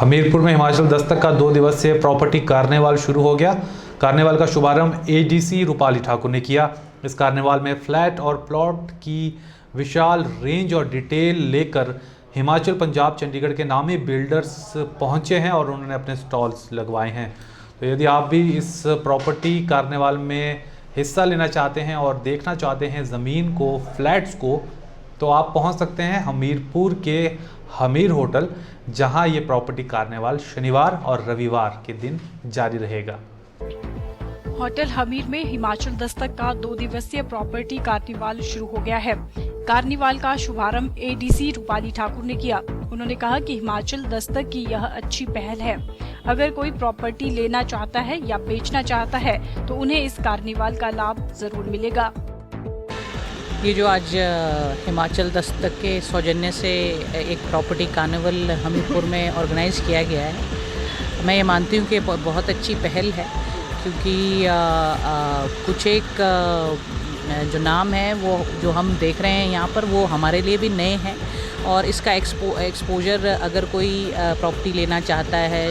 हमीरपुर में हिमाचल दस्तक का 2 दिवसीय प्रॉपर्टी कार्निवाल शुरू हो गया। कार्निवाल का शुभारंभ एडीसी रूपाली ठाकुर ने किया। इस कार्निवाल में फ्लैट और प्लॉट की विशाल रेंज और डिटेल लेकर हिमाचल, पंजाब, चंडीगढ़ के नामी बिल्डर्स पहुंचे हैं और उन्होंने अपने स्टॉल्स लगवाए हैं। तो यदि आप भी इस प्रॉपर्टी कार्निवाल में हिस्सा लेना चाहते हैं और देखना चाहते हैं ज़मीन को, फ्लैट्स को, तो आप पहुंच सकते हैं हमीरपुर के हमीर होटल, जहां ये प्रॉपर्टी कार्निवाल शनिवार और रविवार के दिन जारी रहेगा। होटल हमीर में हिमाचल दस्तक का 2 दिवसीय प्रॉपर्टी कार्निवाल शुरू हो गया है। कार्निवाल का शुभारंभ एडीसी रूपाली ठाकुर ने किया। उन्होंने कहा कि हिमाचल दस्तक की यह अच्छी पहल है। अगर कोई प्रॉपर्टी लेना चाहता है या बेचना चाहता है तो उन्हें इस कार्निवाल का लाभ जरूर मिलेगा। ये जो आज हिमाचल दस्तक के सौजन्य से एक प्रॉपर्टी कार्निवल हमीरपुर में ऑर्गेनाइज़ किया गया है, मैं ये मानती हूँ कि बहुत अच्छी पहल है, क्योंकि कुछ एक जो नाम है वो जो हम देख रहे हैं यहाँ पर, वो हमारे लिए भी नए हैं। और इसका एक्सपोजर अगर कोई प्रॉपर्टी लेना चाहता है,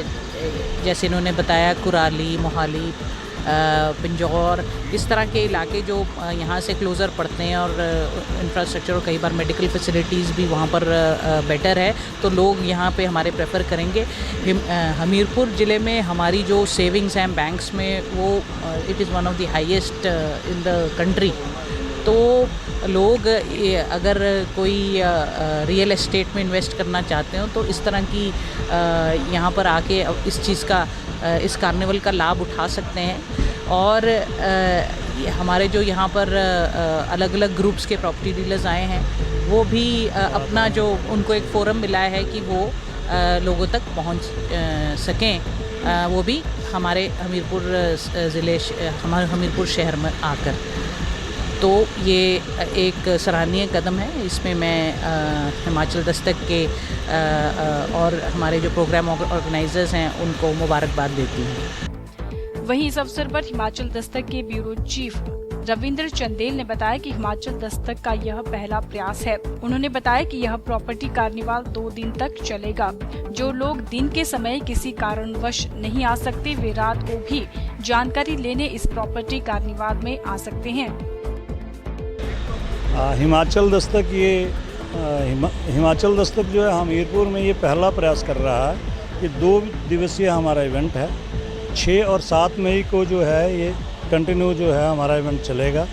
जैसे इन्होंने बताया कुराली, मोहाली, पिंजौर, इस तरह के इलाके जो यहाँ से क्लोज़र पड़ते हैं और इंफ्रास्ट्रक्चर और कई बार मेडिकल फैसिलिटीज़ भी वहाँ पर बेटर है, तो लोग यहाँ पे हमारे प्रेफर करेंगे। हमीरपुर ज़िले में हमारी जो सेविंग्स हैं बैंक्स में, वो it is one of the highest in the country. तो लोग अगर कोई रियल एस्टेट में इन्वेस्ट करना चाहते हो तो इस तरह की यहाँ पर आके इस चीज़ का, इस कार्निवल का लाभ उठा सकते हैं। और हमारे जो यहाँ पर अलग अलग ग्रुप्स के प्रॉपर्टी डीलर्स आए हैं, वो भी अपना जो उनको एक फोरम मिला है कि वो लोगों तक पहुँच सकें, वो भी हमारे हमीरपुर ज़िले, हमारे हमीरपुर शहर में आकर। तो ये एक सराहनीय कदम है। इसमें मैं हिमाचल दस्तक के और हमारे जो प्रोग्राम ऑर्गेनाइजर्स हैं उनको मुबारकबाद देती हूँ। वहीं इस अवसर पर हिमाचल दस्तक के ब्यूरो चीफ रविंद्र चंदेल ने बताया कि हिमाचल दस्तक का यह पहला प्रयास है। उन्होंने बताया कि यह प्रॉपर्टी कार्निवाल 2 दिन तक चलेगा। जो लोग दिन के समय किसी कारणवश नहीं आ सकते, वे रात को भी जानकारी लेने इस प्रॉपर्टी कार्निवाल में आ सकते हैं। हिमाचल दस्तक हिमाचल दस्तक जो है हमीरपुर में ये पहला प्रयास कर रहा है कि 2 दिवसीय हमारा इवेंट है। 6 और 7 मई को जो है ये कंटिन्यू जो है हमारा इवेंट चलेगा।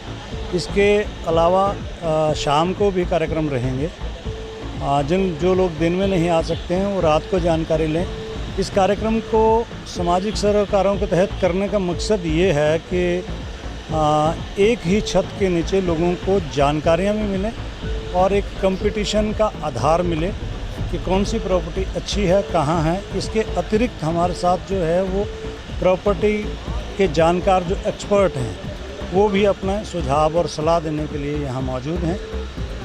इसके अलावा शाम को भी कार्यक्रम रहेंगे। जो लोग दिन में नहीं आ सकते हैं वो रात को जानकारी लें। इस कार्यक्रम को सामाजिक सरोकारों के तहत करने का मकसद ये है कि एक ही छत के नीचे लोगों को जानकारियाँ भी मिलें और एक कंपटीशन का आधार मिले कि कौन सी प्रॉपर्टी अच्छी है, कहाँ है। इसके अतिरिक्त हमारे साथ जो है वो प्रॉपर्टी के जानकार जो एक्सपर्ट हैं, वो भी अपना सुझाव और सलाह देने के लिए यहाँ मौजूद हैं।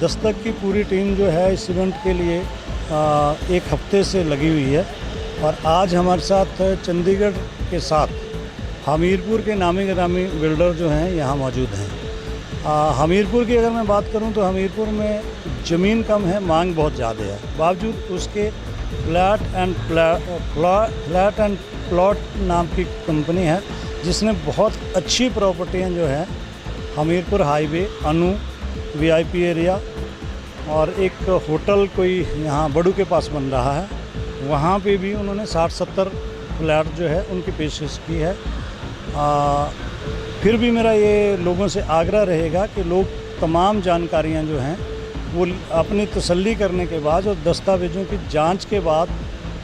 दस्तक की पूरी टीम जो है इस इवेंट के लिए 1 हफ्ते से लगी हुई है और आज हमारे साथ चंडीगढ़ के साथ हमीरपुर के नामी गिरामी बिल्डर जो हैं यहाँ मौजूद हैं। हमीरपुर की अगर मैं बात करूँ तो हमीरपुर में ज़मीन कम है, मांग बहुत ज़्यादा है। बावजूद उसके फ्लैट एंड प्लॉट नाम की कंपनी है जिसने बहुत अच्छी प्रॉपर्टियाँ जो हैं हमीरपुर हाईवे, अनु, वीआईपी एरिया और एक होटल कोई यहाँ बड़ू के पास बन रहा है, वहाँ पे भी उन्होंने 60-70 फ्लैट जो है उनकी पेशकश की है। फिर भी मेरा ये लोगों से आग्रह रहेगा कि लोग तमाम जानकारियां जो हैं वो अपनी तसल्ली करने के बाद और दस्तावेज़ों की जांच के बाद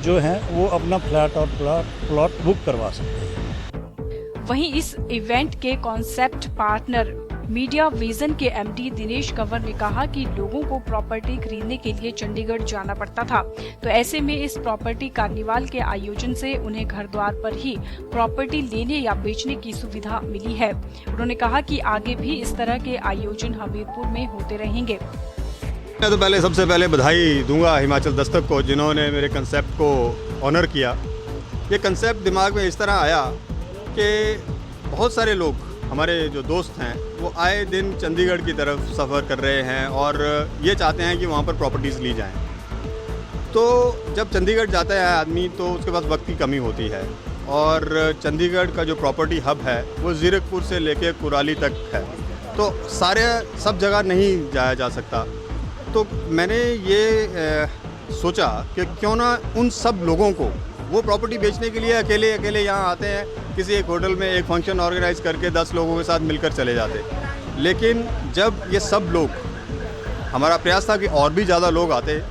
जो है वो अपना फ्लैट और प्लॉट बुक करवा सकते हैं। वहीं इस इवेंट के कॉन्सेप्ट पार्टनर मीडिया विजन के एमडी दिनेश कंवर ने कहा कि लोगों को प्रॉपर्टी खरीदने के लिए चंडीगढ़ जाना पड़ता था, तो ऐसे में इस प्रॉपर्टी कार्निवाल के आयोजन से उन्हें घर द्वार पर ही प्रॉपर्टी लेने या बेचने की सुविधा मिली है। उन्होंने कहा कि आगे भी इस तरह के आयोजन हमीरपुर में होते रहेंगे। मैं तो सबसे पहले बधाई दूंगा हिमाचल दस्तक को, जिन्होंने मेरे कंसेप्ट को ऑनर किया। ये कंसेप्ट दिमाग में इस तरह आया कि बहुत सारे लोग, हमारे जो दोस्त हैं, वो आए दिन चंडीगढ़ की तरफ सफ़र कर रहे हैं और ये चाहते हैं कि वहाँ पर प्रॉपर्टीज़ ली जाएं। तो जब चंडीगढ़ जाता है आदमी तो उसके पास वक्त की कमी होती है, और चंडीगढ़ का जो प्रॉपर्टी हब है वो ज़ीरकपुर से लेके कुराली तक है, तो सब जगह नहीं जाया जा सकता। तो मैंने ये सोचा कि क्यों ना उन सब लोगों को, वो प्रॉपर्टी बेचने के लिए अकेले यहाँ आते हैं, किसी एक होटल में एक फंक्शन ऑर्गेनाइज करके 10 लोगों के साथ मिलकर चले जाते, लेकिन जब ये सब लोग, हमारा प्रयास था कि और भी ज़्यादा लोग आते,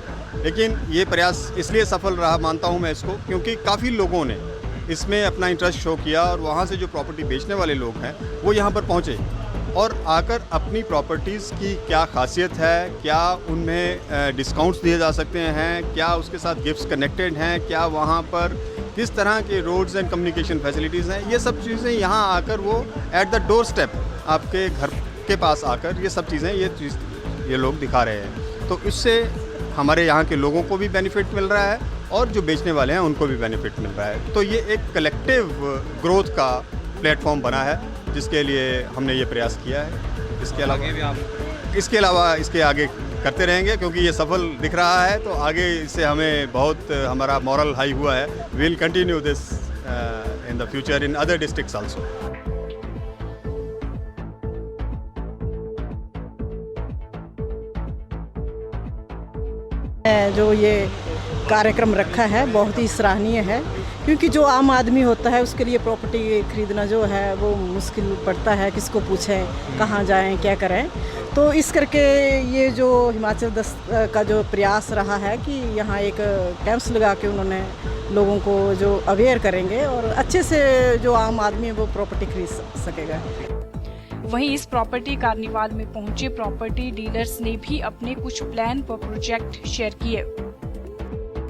लेकिन ये प्रयास इसलिए सफल रहा मानता हूँ मैं इसको, क्योंकि काफ़ी लोगों ने इसमें अपना इंटरेस्ट शो किया, और वहाँ से जो प्रॉपर्टी बेचने वाले लोग हैं वो यहाँ पर पहुँचे और आकर अपनी प्रॉपर्टीज़ की क्या खासियत है, क्या उनमें डिस्काउंट्स दिए जा सकते हैं, क्या उसके साथ गिफ्ट्स कनेक्टेड हैं, क्या वहाँ पर किस तरह के रोड्स एंड कम्युनिकेशन फैसिलिटीज़ हैं, ये सब चीज़ें यहाँ आकर वो एट द डोर स्टेप आपके घर के पास आकर ये सब चीज़ें ये लोग दिखा रहे हैं। तो इससे हमारे यहाँ के लोगों को भी बेनिफिट मिल रहा है और जो बेचने वाले हैं उनको भी बेनिफिट मिल रहा है। तो ये एक कलेक्टिव ग्रोथ का प्लेटफॉर्म बना है, जिसके लिए हमने ये प्रयास किया है। इसके अलावा इसके आगे करते रहेंगे, क्योंकि ये सफल दिख रहा है, तो आगे इससे हमें बहुत हमारा मॉरल हाई हुआ है। We will continue this in the future in other districts also. जो ये कार्यक्रम रखा है बहुत ही सराहनीय है, क्योंकि जो आम आदमी होता है उसके लिए प्रॉपर्टी खरीदना जो है वो मुश्किल पड़ता है, किसको पूछें, कहाँ जाएं, क्या करें। तो इस करके ये जो हिमाचल दस्तक का जो प्रयास रहा है कि यहाँ एक कैंप्स लगा के उन्होंने लोगों को जो अवेयर करेंगे और अच्छे से जो आम आदमी है वो प्रॉपर्टी खरीद सकेगा। वहीं इस प्रॉपर्टी कार्निवाल में पहुंचे प्रॉपर्टी डीलर्स ने भी अपने कुछ प्लान व प्रोजेक्ट शेयर किए।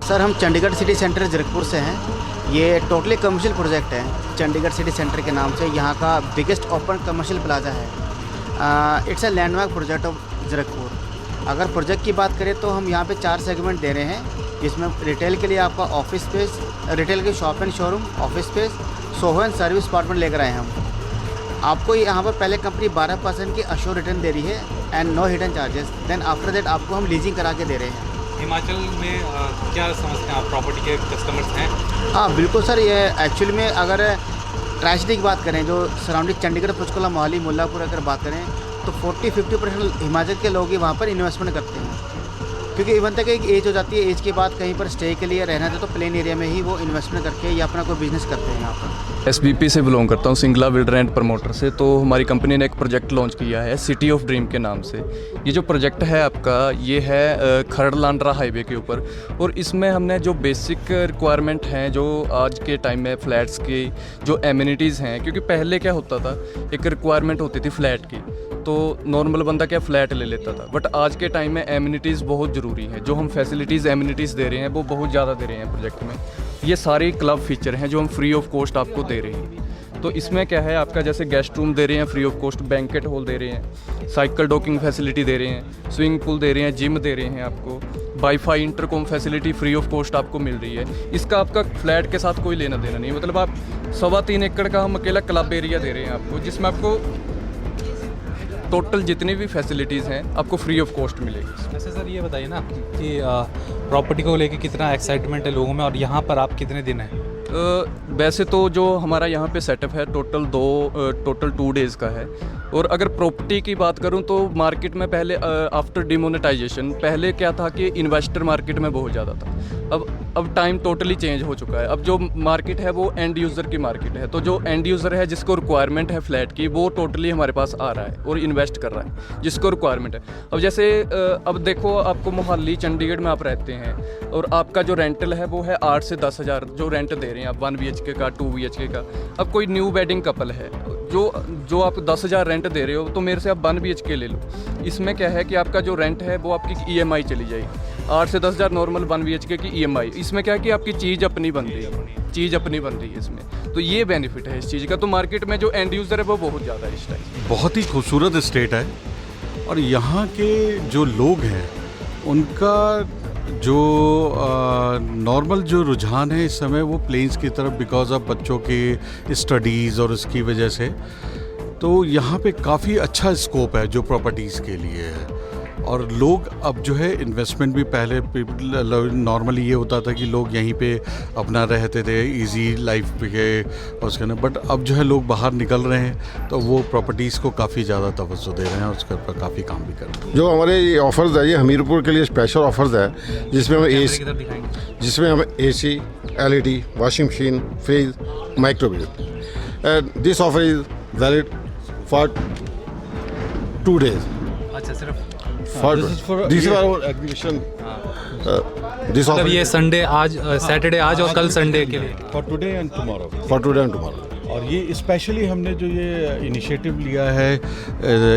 सर, हम चंडीगढ़ सिटी सेंटर ज़ीरकपुर से हैं। ये टोटली कमर्शियल प्रोजेक्ट है चंडीगढ़ सिटी सेंटर के नाम से। यहाँ का बिगेस्ट ओपन कमर्शियल प्लाजा है। It's a landmark project of Zirakpur. अगर प्रोजेक्ट की बात करें तो हम यहाँ पे 4 सेगमेंट दे रहे हैं, जिसमें रिटेल के लिए आपका ऑफिस स्पेस, रिटेल के shop and showroom, office space, Soho and service apartment लेकर आए हैं हम। आपको यहाँ पर पहले कंपनी 12% की अश्योर रिटर्न दे रही है and no hidden charges. Then after that आपको हम लीजिंग करा के दे रहे हैं। हिमाचल में क्या समझते हैं आप, प्रॉपर्टी के कस्टमर्स हैं? हाँ बिल्कुल सर, ये एक्चुअली में अगर ट्रेजेडी की बात करें, जो सराउंडिंग चंडीगढ़, पंचकुला, मोहाली, मुल्लापुर अगर बात करें तो 40-50% हिमाचल के लोग ही वहाँ पर इन्वेस्टमेंट करते हैं, क्योंकि इवन तक एक एज हो जाती है, एज के बाद कहीं पर स्टे के लिए रहना था तो प्लेन एरिया में ही वो इन्वेस्टमेंट करके या अपना कोई बिजनेस करते हैं यहाँ पर। SBP से बिलोंग करता हूँ, सिंगला बिल्डर एंड प्रमोटर से। तो हमारी कंपनी ने एक प्रोजेक्ट लॉन्च किया है सिटी ऑफ ड्रीम के नाम से। ये जो प्रोजेक्ट है आपका, ये है खरड़ लांडरा हाईवे के ऊपर, और इसमें हमने जो बेसिक रिक्वायरमेंट हैं, जो आज के टाइम में फ्लैट्स की जो एमिनिटीज़ हैं, क्योंकि पहले क्या होता था, एक रिक्वायरमेंट होती थी फ्लैट की, तो नॉर्मल बंदा क्या फ्लैट ले लेता था, बट आज के टाइम में एमिनिटीज़ बहुत ज़रूरी है। जो हम फैसिलिटीज़ एमिनिटीज़ दे रहे हैं वो बहुत ज़्यादा दे रहे हैं प्रोजेक्ट में। ये सारे क्लब फीचर हैं जो हम फ्री ऑफ कॉस्ट आपको दे रहे हैं। तो इसमें क्या है आपका, जैसे गेस्ट रूम दे रहे हैं free of cost, banquet hall दे रहे हैं, साइकिल डॉकिंग फैसिलिटी दे रहे हैं, स्विमिंग पूल दे रहे हैं, जिम दे रहे हैं आपको, wifi intercom facility free of cost आपको मिल रही है। इसका आपका फ्लैट के साथ कोई लेना देना नहीं, मतलब आप 3.25 एकड़ का हम अकेला क्लब एरिया दे रहे हैं आपको, जिसमें आपको टोटल जितनी भी फैसिलिटीज़ हैं आपको फ्री ऑफ कॉस्ट मिलेगी। वैसे सर ये बताइए ना कि प्रॉपर्टी को लेके कितना एक्साइटमेंट है लोगों में, और यहाँ पर आप कितने दिन हैं? वैसे तो जो हमारा यहाँ पे सेटअप है टोटल 2 डेज़ का है। और अगर प्रॉपर्टी की बात करूँ तो मार्केट में पहले आफ्टर डिमोनेटाइजेशन पहले क्या था कि इन्वेस्टर मार्केट में बहुत ज़्यादा था। अब टाइम टोटली चेंज हो चुका है। अब जो मार्केट है वो एंड यूज़र की मार्केट है। तो जो एंड यूज़र है जिसको रिक्वायरमेंट है फ्लैट की, वो टोटली हमारे पास आ रहा है और इन्वेस्ट कर रहा है जिसको रिक्वायरमेंट है। अब जैसे अब देखो, आपको मोहाली चंडीगढ़ में आप रहते हैं और आपका जो रेंटल है वो है 8 से 10 हज़ार जो रेंट दे रहे हैं आप 1 BHK का, 2 BHK का। अब कोई न्यू वेडिंग कपल है जो आप 10,000 रेंट दे रहे हो, तो मेरे से आप 1 BHK ले लो। इसमें क्या है कि आपका जो रेंट है वो आपकी EMI चली जाएगी। 8 से 10 हज़ार नॉर्मल 1 BHK की EMI। इसमें क्या है कि आपकी चीज़ अपनी बन रही है इसमें। तो ये बेनिफिट है इस चीज़ का। तो मार्केट में जो एंड यूज़र है वो बहुत ज़्यादा है इस टाइम। बहुत ही खूबसूरत स्टेट है, और यहाँ के जो लोग हैं उनका जो नॉर्मल जो रुझान है इस समय वो प्लेन्स की तरफ, बिकॉज ऑफ बच्चों की स्टडीज़ और उसकी वजह से। तो यहाँ पे काफ़ी अच्छा स्कोप है जो प्रॉपर्टीज़ के लिए है। और लोग अब जो है इन्वेस्टमेंट भी पहले नॉर्मली ये होता था कि लोग यहीं पे अपना रहते थे इजी लाइफ के उसके ना, बट अब जो है लोग बाहर निकल रहे हैं तो वो प्रॉपर्टीज़ को काफ़ी ज़्यादा तवज्जो दे रहे हैं और उसके ऊपर काफ़ी काम भी कर रहे हैं। जो हमारे ये ऑफर्स है, ये हमीरपुर के लिए स्पेशल ऑफर्स है, जिसमें हम AC, LED, washing machine, fridge, microwave, and this offer is valid for 2 days. अच्छा, सिर्फ this is our exhibition. This मतलब ऑफर ये संडे आज, सैटरडे आज और कल संडे के लिए। For today and tomorrow. For today and tomorrow. और ये स्पेशली हमने जो ये इनिशिएटिव लिया है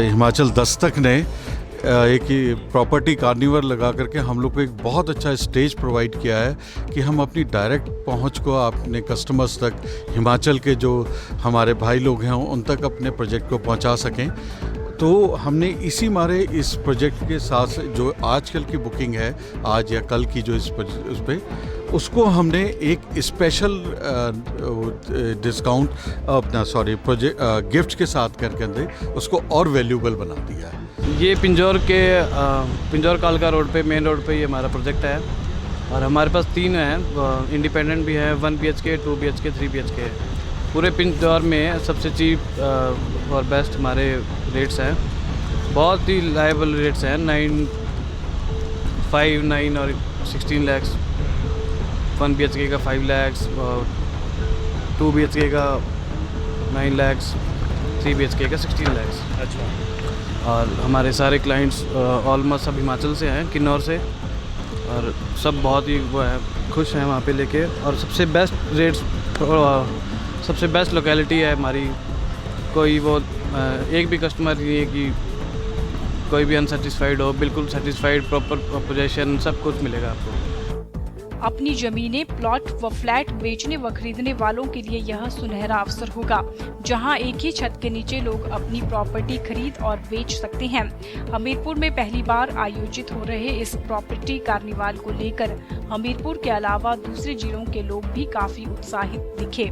हिमाचल दस्तक ने, एक प्रॉपर्टी कार्निवल लगा करके हम लोग को एक बहुत अच्छा स्टेज प्रोवाइड किया है कि हम अपनी डायरेक्ट पहुंच को अपने कस्टमर्स तक, हिमाचल के जो हमारे भाई लोग हैं उन तक अपने प्रोजेक्ट को पहुंचा सकें। तो हमने इसी मारे इस प्रोजेक्ट के साथ जो आजकल की बुकिंग है, आज या कल की जो उस पे, उसको हमने एक स्पेशल डिस्काउंट प्रोजेक्ट गिफ्ट के साथ करके अंदर उसको और वैल्यूबल बना दिया है। ये पिंजौर कालका रोड पे, मेन रोड पे ये हमारा प्रोजेक्ट है और हमारे पास 3 हैं, इंडिपेंडेंट भी हैं, 1 BHK, 2 BHK, 3 BHK। पूरे पिंजौर में सबसे चीप और बेस्ट हमारे रेट्स हैं, बहुत ही लायबल रेट्स हैं। 9, 5, 9 और 16 लाख, 1 BHK का 5 लाख और 2 BHK का 9 लाख, 3 BHK का 16 लाख। अच्छा। और हमारे सारे क्लाइंट्स ऑलमोस्ट सब हिमाचल से हैं, किन्नौर से, और सब बहुत ही वो है, खुश हैं वहाँ पे लेके। और सबसे बेस्ट रेट्स, सबसे बेस्ट लोकेलिटी है हमारी। कोई वो एक भी कस्टमर नहीं है कि कोई भी अनसेटिस्फाइड हो, बिल्कुल सेटिस्फाइड, प्रॉपर पोजीशन, सब कुछ मिलेगा आपको। अपनी जमीनें, प्लॉट व फ्लैट बेचने व खरीदने वालों के लिए यह सुनहरा अवसर होगा, जहां एक ही छत के नीचे लोग अपनी प्रॉपर्टी खरीद और बेच सकते हैं। हमीरपुर में पहली बार आयोजित हो रहे इस प्रॉपर्टी कार्निवाल को लेकर हमीरपुर के अलावा दूसरे जिलों के लोग भी काफी उत्साहित दिखे।